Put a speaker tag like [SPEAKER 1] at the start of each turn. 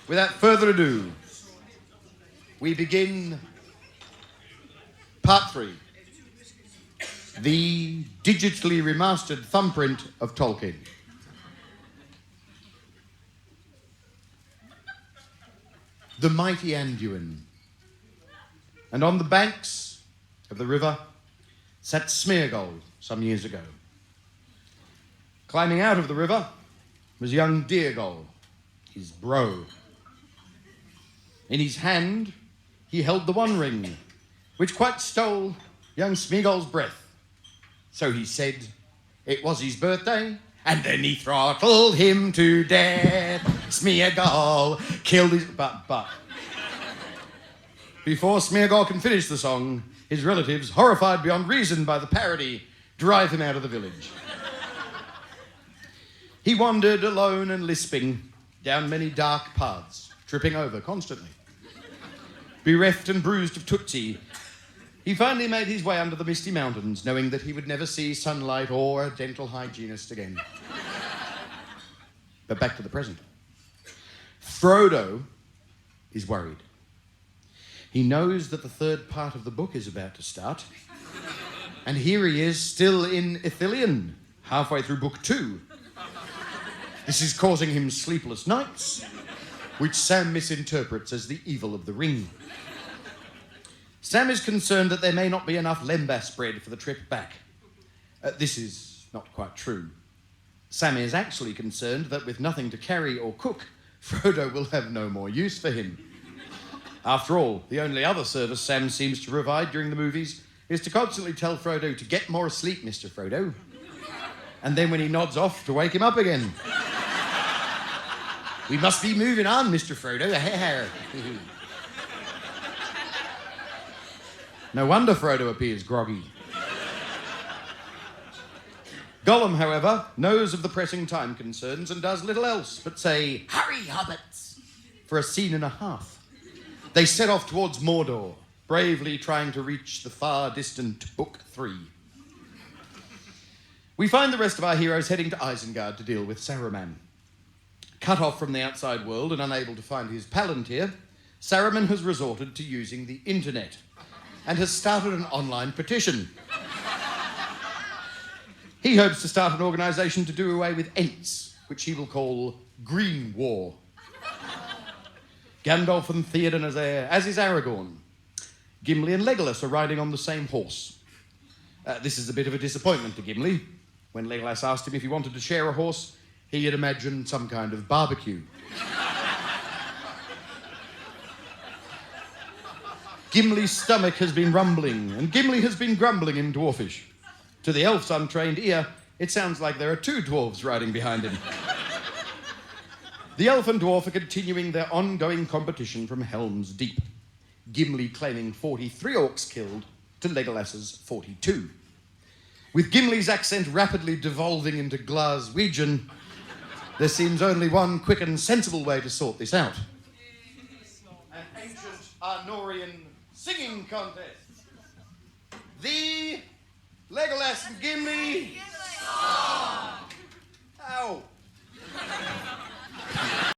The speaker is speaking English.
[SPEAKER 1] without further ado, we begin part 3. The digitally remastered thumbprint of Tolkien. The mighty Anduin. And on the banks of the river sat Smeargold some years ago. Climbing out of the river was young Deargold, his bro. In his hand he held the One Ring, which quite stole young Smeargold's breath. So he said it was his birthday, and then he throttled him to death. Smeargold killed his... But... Before Smeargold can finish the song, his relatives, horrified beyond reason by the parody, drive him out of the village. He wandered alone and lisping down many dark paths, tripping over constantly. Bereft and bruised of Tootsie, he finally made his way under the misty mountains, knowing that he would never see sunlight or a dental hygienist again. But back to the present. Frodo is worried. He knows that the third part of the book is about to start. And here he is, still in Ithilien, halfway through book 2. This is causing him sleepless nights, which Sam misinterprets as the evil of the ring. Sam is concerned that there may not be enough lembas bread for the trip back. This is not quite true. Sam is actually concerned that with nothing to carry or cook, Frodo will have no more use for him. After all, the only other service Sam seems to provide during the movies is to constantly tell Frodo to get more asleep, Mr. Frodo. And then when he nods off, to wake him up again. We must be moving on, Mr. Frodo. No wonder Frodo appears groggy. Gollum, however, knows of the pressing time concerns and does little else but say, "Hurry, hobbits," for a scene and a half. They set off towards Mordor, bravely trying to reach the far-distant Book 3. We find the rest of our heroes heading to Isengard to deal with Saruman. Cut off from the outside world and unable to find his Palantir, Saruman has resorted to using the internet and has started an online petition. He hopes to start an organisation to do away with Ents, which he will call Green War. Gandalf and Theoden are there, as is Aragorn. Gimli and Legolas are riding on the same horse. This is a bit of a disappointment to Gimli. When Legolas asked him if he wanted to share a horse, he had imagined some kind of barbecue. Gimli's stomach has been rumbling, and Gimli has been grumbling in Dwarfish. To the elf's untrained ear, it sounds like there are 2 dwarves riding behind him. The elf and dwarf are continuing their ongoing competition from Helm's Deep. Gimli claiming 43 orcs killed to Legolas's 42. With Gimli's accent rapidly devolving into Glaswegian, there seems only one quick and sensible way to sort this out. An ancient Arnorian singing contest. The Legolas and Gimli song. Ow.